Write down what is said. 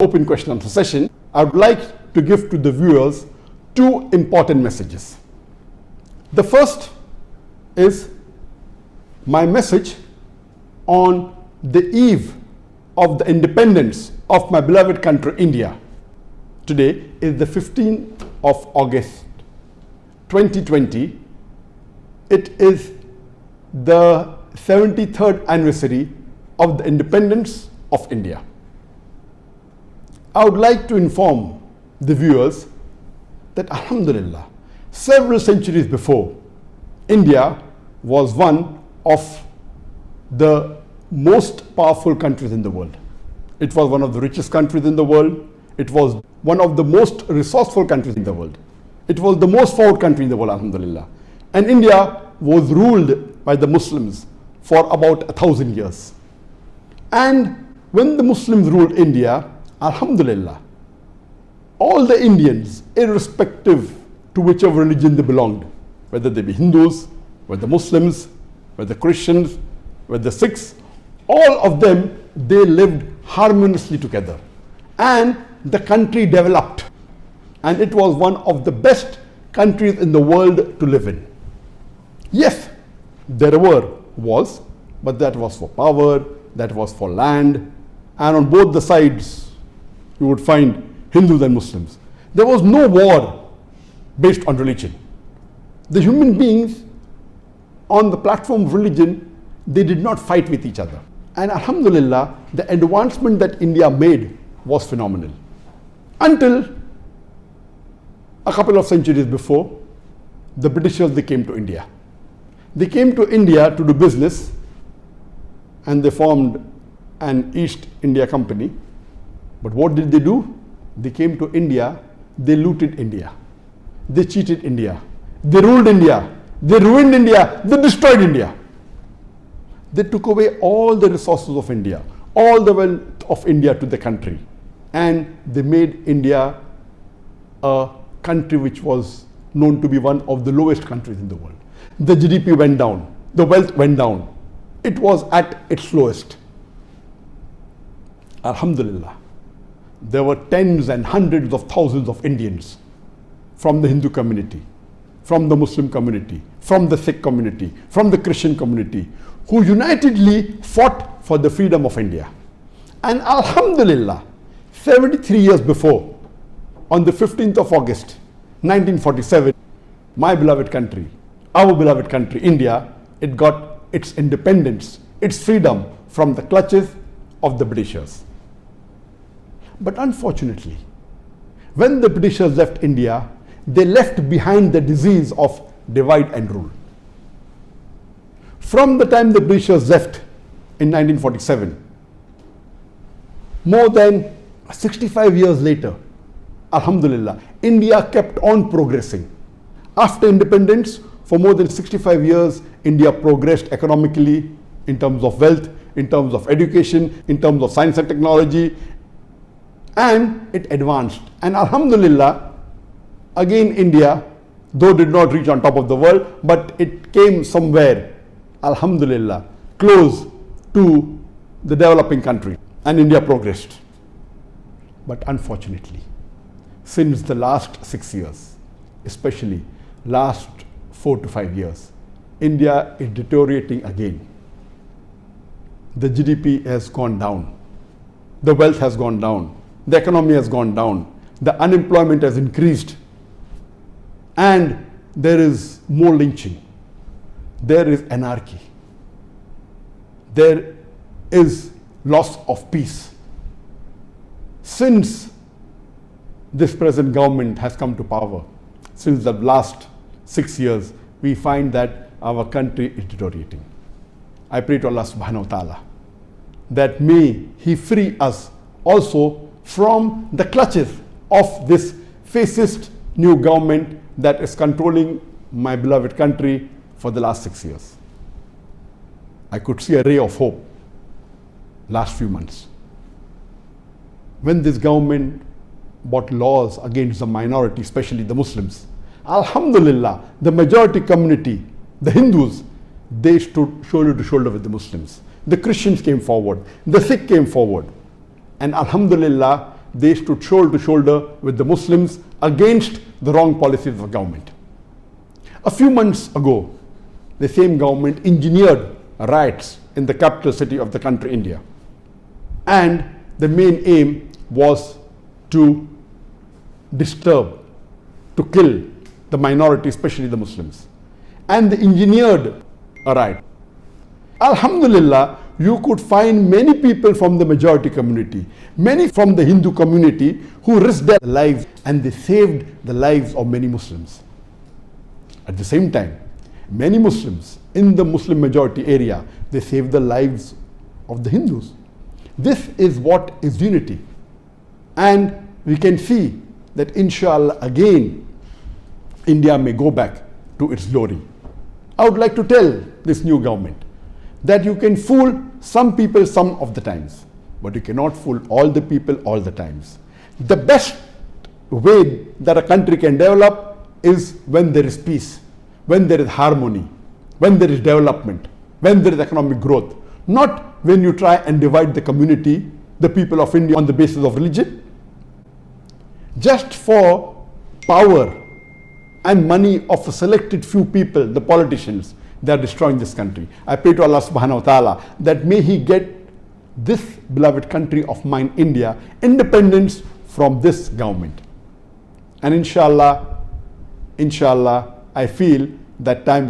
open question answer session, I would like to give to the viewers two important messages. The first is my message on the eve of the independence of my beloved country, India. Today is the 15th of August, 2020. It is the 73rd anniversary of the independence of India. I would like to inform the viewers that Alhamdulillah, several centuries before, India was one of the most powerful countries in the world. It was one of the richest countries in the world. It was one of the most resourceful countries in the world. It was the most forward country in the world, Alhamdulillah. And India was ruled by the Muslims for about 1,000 years. And when the Muslims ruled India, Alhamdulillah, all the Indians, irrespective to whichever religion they belonged, whether they be Hindus, whether Muslims, whether Christians, whether Sikhs, all of them, they lived harmoniously together. And the country developed. And it was one of the best countries in the world to live in. Yes, there were wars, but that was for power, that was for land, and on both the sides you would find Hindus and Muslims. There was no war based on religion. The human beings on the platform of religion, they did not fight with each other. And Alhamdulillah, the advancement that India made was phenomenal. Until a couple of centuries before, the Britishers, they came to India. They came to India to do business, and they formed an East India Company. But what did they do? They came to India, they looted India, they cheated India, they ruled India, they ruined India, they destroyed India. They took away all the resources of India, all the wealth of India to the country, and they made India a country which was known to be one of the lowest countries in the world. The GDP went down, the wealth went down. It was at its lowest. Alhamdulillah, there were tens and hundreds of thousands of Indians from the Hindu community, from the Muslim community, from the Sikh community, from the Christian community, who unitedly fought for the freedom of India. And Alhamdulillah, 73 years before, on the 15th of August, 1947, my beloved country, our beloved country, India, it got its independence, its freedom from the clutches of the Britishers. But unfortunately, when the Britishers left India, they left behind the disease of divide and rule. From the time the Britishers left in 1947, more than 65 years later, Alhamdulillah, India kept on progressing. After independence, for more than 65 years, India progressed economically, in terms of wealth, in terms of education, in terms of science and technology, and it advanced. And Alhamdulillah, again India, though did not reach on top of the world, but it came somewhere, Alhamdulillah, close to the developing country, and India progressed. But unfortunately, since the last 6 years, especially last 4 to 5 years, India is deteriorating again. The GDP has gone down, the wealth has gone down, the economy has gone down, the unemployment has increased, and there is more lynching, there is anarchy, there is loss of peace. Since this present government has come to power, since the last 6 years, we find that our country is deteriorating. I pray to Allah subhanahu wa ta'ala that may He free us also from the clutches of this fascist new government that is controlling my beloved country for the last 6 years. I could see a ray of hope last few months, when this government brought laws against the minority, especially the Muslims. Alhamdulillah, the majority community, the Hindus, they stood shoulder to shoulder with the Muslims. The Christians came forward, the Sikh came forward, and Alhamdulillah, they stood shoulder to shoulder with the Muslims against the wrong policies of the government. A few months ago, the same government engineered riots in the capital city of the country, India. And the main aim was to disturb, to kill the minority, especially the Muslims. And they engineered a riot. Alhamdulillah, you could find many people from the majority community, many from the Hindu community who risked their lives, and they saved the lives of many Muslims. At the same time, many Muslims in the Muslim majority area, they saved the lives of the Hindus. This is what is unity. And we can see that inshallah again, India may go back to its glory. I would like to tell this new government that you can fool some people some of the times, but you cannot fool all the people all the times. The best way that a country can develop is when there is peace, when there is harmony, when there is development, when there is economic growth, not when you try and divide the community, the people of India, on the basis of religion. Just for power and money of a selected few people, the politicians, they are destroying this country. I pray to Allah subhanahu wa ta'ala that may He get this beloved country of mine, India, independence from this government. And inshallah, I feel that time will